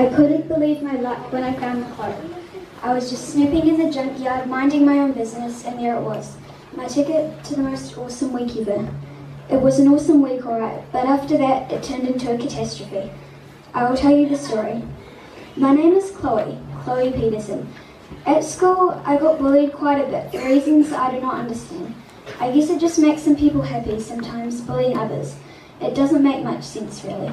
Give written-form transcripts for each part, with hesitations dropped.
I couldn't believe my luck when I found the cloak. I was just snooping in the junkyard, minding my own business, and there it was. My ticket to the most awesome week ever. It was an awesome week, alright, but after that it turned into a catastrophe. I will tell you the story. My name is Chloe Peterson. At school, I got bullied quite a bit for reasons I do not understand. I guess it just makes some people happy sometimes, bullying others. It doesn't make much sense, really.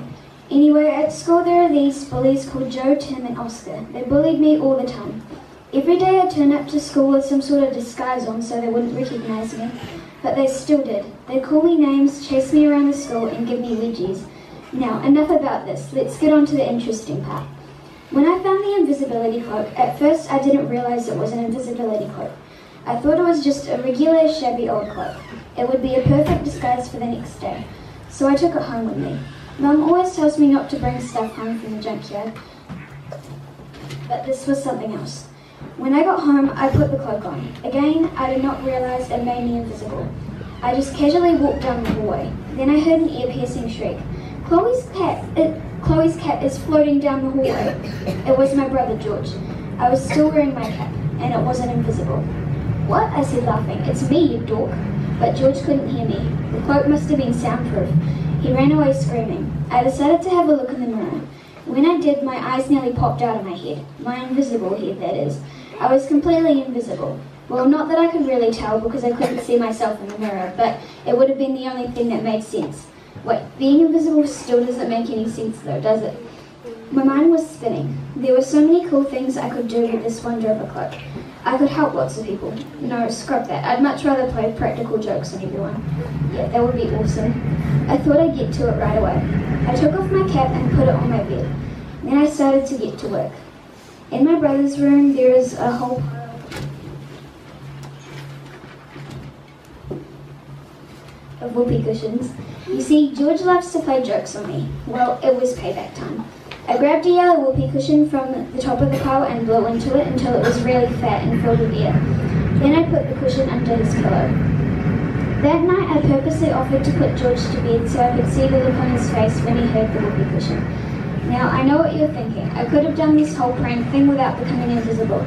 Anyway, at school there are these bullies called Joe, Tim and Oscar. They bullied me all the time. Every day I turned up to school with some sort of disguise on so they wouldn't recognise me, but they still did. They'd call me names, chase me around the school and give me wedgies. Now, enough about this. Let's get on to the interesting part. When I found the invisibility cloak, at first I didn't realise it was an invisibility cloak. I thought it was just a regular, shabby old cloak. It would be a perfect disguise for the next day. So I took it home with me. Mum always tells me not to bring stuff home from the junkyard, but this was something else. When I got home, I put the cloak on. Again, I did not realise it made me invisible. I just casually walked down the hallway. Then I heard an ear-piercing shriek. Chloe's cat is floating down the hallway. It was my brother George. I was still wearing my cap, and it wasn't invisible. What? I said, laughing. It's me, you dork. But George couldn't hear me. The cloak must have been soundproof. He ran away screaming. I decided to have a look in the mirror. When I did, my eyes nearly popped out of my head. My invisible head, that is. I was completely invisible. Well, not that I could really tell because I couldn't see myself in the mirror, but it would have been the only thing that made sense. Wait, being invisible still doesn't make any sense though, does it? My mind was spinning. There were so many cool things I could do with this wonder of a cloak. I could help lots of people. No, scrap that. I'd much rather play practical jokes on everyone. Yeah, that would be awesome. I thought I'd get to it right away. I took off my cap and put it on my bed. Then I started to get to work. In my brother's room, there is a whole pile of whoopee cushions. You see, George loves to play jokes on me. Well, it was payback time. I grabbed a yellow whoopee cushion from the top of the pile and blew into it until it was really fat and filled with air. Then I put the cushion under his pillow. That night I purposely offered to put George to bed so I could see the look on his face when he heard the whoopee cushion. Now, I know what you're thinking. I could have done this whole prank thing without becoming invisible.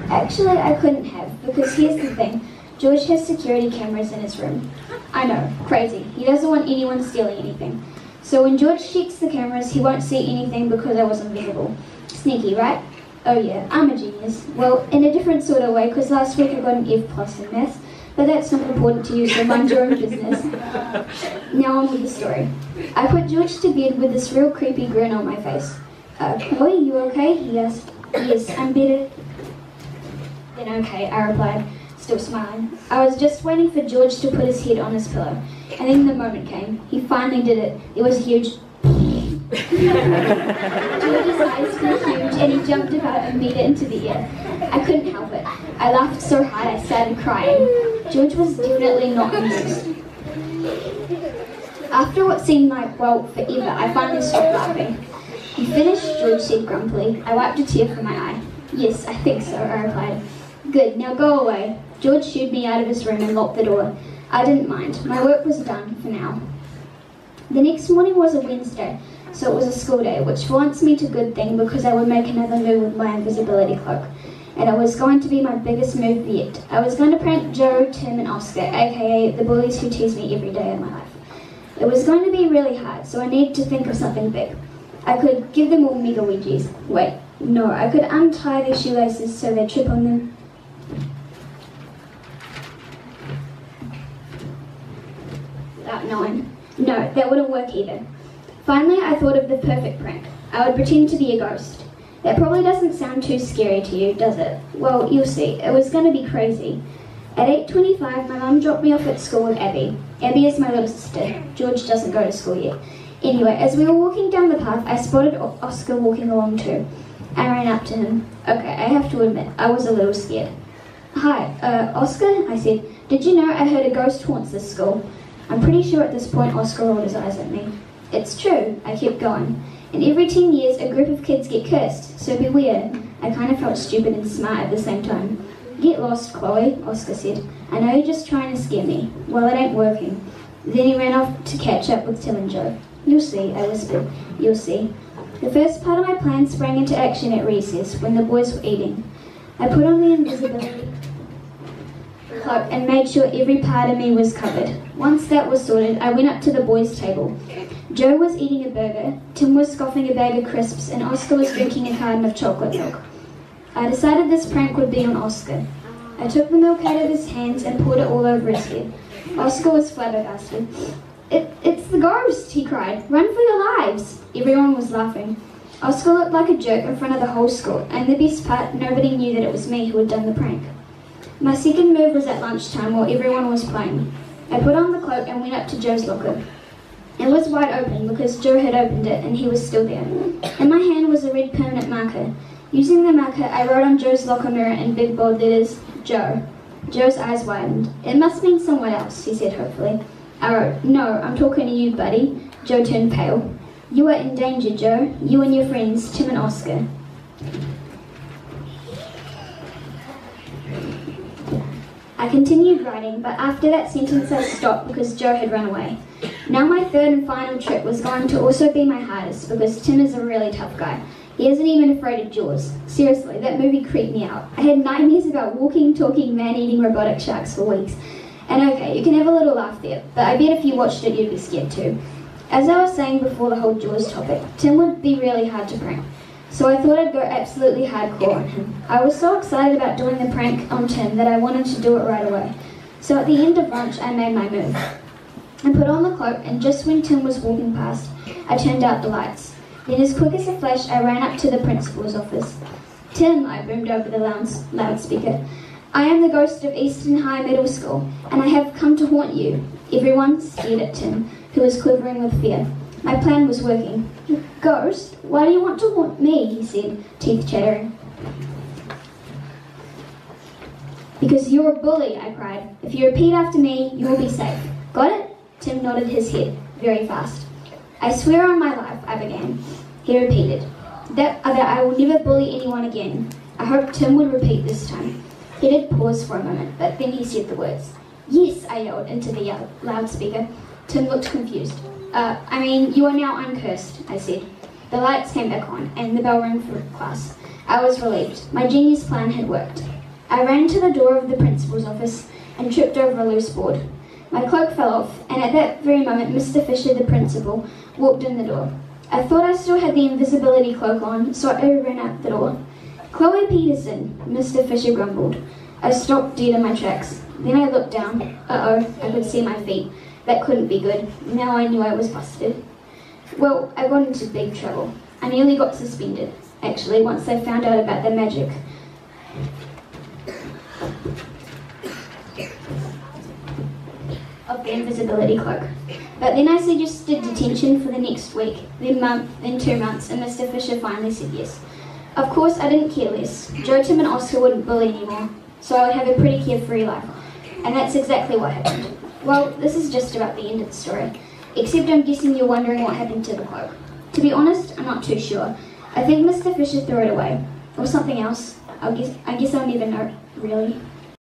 Actually, I couldn't have, because here's the thing. George has security cameras in his room. I know, crazy. He doesn't want anyone stealing anything. So when George checks the cameras, he won't see anything because I was invisible. Sneaky, right? Oh yeah, I'm a genius. Well, in a different sort of way, because last week I got an F+ in maths, but that's not important to you, so mind your own business. Now on with the story. I put George to bed with this real creepy grin on my face. Chloe, you okay? He asked. Yes, I'm better. Then okay, I replied, still smiling. I was just waiting for George to put his head on his pillow, and then the moment came. He finally did it. It was huge. George's eyes grew huge and he jumped about a meter into the air. I couldn't help it. I laughed so hard I started crying. George was definitely not amused. After what seemed like, well, forever, I finally stopped laughing. You finished? George said grumpily. I wiped a tear from my eye. Yes, I think so, I replied. Good, now go away. George shooed me out of his room and locked the door. I didn't mind. My work was done, for now. The next morning was a Wednesday, so it was a school day, which for once meant a good thing because I would make another move with my invisibility cloak. And it was going to be my biggest move yet. I was going to prank Joe, Tim and Oscar, aka the bullies who tease me every day of my life. It was going to be really hard, so I needed to think of something big. I could give them all mega wedgies. Wait, no, I could untie their shoelaces so they trip on them. Without knowing. No, that wouldn't work either. Finally, I thought of the perfect prank. I would pretend to be a ghost. That probably doesn't sound too scary to you, does it? Well, you'll see. It was going to be crazy. At 8:25, my mum dropped me off at school with Abby. Abby is my little sister. George doesn't go to school yet. Anyway, as we were walking down the path, I spotted Oscar walking along too. I ran up to him. Okay, I have to admit, I was a little scared. Hi, Oscar? I said. Did you know I heard a ghost haunts this school? I'm pretty sure at this point Oscar rolled his eyes at me. It's true, I kept going. And every 10 years a group of kids get cursed, so beware. I kind of felt stupid and smart at the same time. Get lost, Chloe, Oscar said. I know you're just trying to scare me. Well, it ain't working. Then he ran off to catch up with Tim and Joe. You'll see, I whispered. You'll see. The first part of my plan sprang into action at recess when the boys were eating. I put on the invisibility cloak and made sure every part of me was covered. Once that was sorted, I went up to the boys' table. Joe was eating a burger, Tim was scoffing a bag of crisps, and Oscar was drinking a carton of chocolate milk. I decided this prank would be on Oscar. I took the milk out of his hands and poured it all over his head. Oscar was flabbergasted. It's the ghost, he cried. Run for your lives. Everyone was laughing. Oscar looked like a jerk in front of the whole school, and the best part, nobody knew that it was me who had done the prank. My second move was at lunchtime while everyone was playing. I put on the cloak and went up to Joe's locker. It was wide open because Joe had opened it and he was still there. In my hand was a red permanent marker. Using the marker, I wrote on Joe's locker mirror in big bold letters, Joe. Joe's eyes widened. It must mean someone else, he said hopefully. I wrote, no, I'm talking to you, buddy. Joe turned pale. You are in danger, Joe. You and your friends, Tim and Oscar. I continued writing, but after that sentence I stopped because Joe had run away. Now my third and final trick was going to also be my hardest because Tim is a really tough guy. He isn't even afraid of Jaws. Seriously, that movie creeped me out. I had nightmares about walking, talking, man-eating robotic sharks for weeks. And okay, you can have a little laugh there, but I bet if you watched it you'd be scared too. As I was saying before the whole Jaws topic, Tim would be really hard to prank. So I thought I'd go absolutely hardcore on him. I was so excited about doing the prank on Tim that I wanted to do it right away. So at the end of lunch, I made my move. I put on the cloak, and just when Tim was walking past, I turned out the lights. Then as quick as a flash, I ran up to the principal's office. Tim, I boomed over the loudspeaker. I am the ghost of Easton High Middle School, and I have come to haunt you. Everyone stared at Tim, who was quivering with fear. My plan was working. Ghost? Why do you want to haunt me? He said, teeth chattering. Because you're a bully, I cried. If you repeat after me, you will be safe. Got it? Tim nodded his head, very fast. I swear on my life, I began. He repeated, that I will never bully anyone again. I hoped Tim would repeat this time. He did pause for a moment, but then he said the words. Yes, I yelled into the loudspeaker. Tim looked confused. You are now uncursed, I said. The lights came back on, and the bell rang for class. I was relieved. My genius plan had worked. I ran to the door of the principal's office and tripped over a loose board. My cloak fell off, and at that very moment, Mr. Fisher, the principal, walked in the door. I thought I still had the invisibility cloak on, so I ran out the door. Chloe Peterson, Mr. Fisher grumbled. I stopped dead in my tracks. Then I looked down. Uh-oh, I could see my feet. That couldn't be good. Now I knew I was busted. Well, I got into big trouble. I nearly got suspended, actually, once they found out about the magic. Of the invisibility cloak. But then I suggested detention for the next week, then 2 months, and Mr. Fisher finally said yes. Of course, I didn't care less. Joe, Tim and Oscar wouldn't bully anymore, so I would have a pretty carefree life. And that's exactly what happened. Well, this is just about the end of the story, except I'm guessing you're wondering what happened to the cloak. To be honest, I'm not too sure. I think Mr. Fisher threw it away, or something else. I guess I'll never know, really.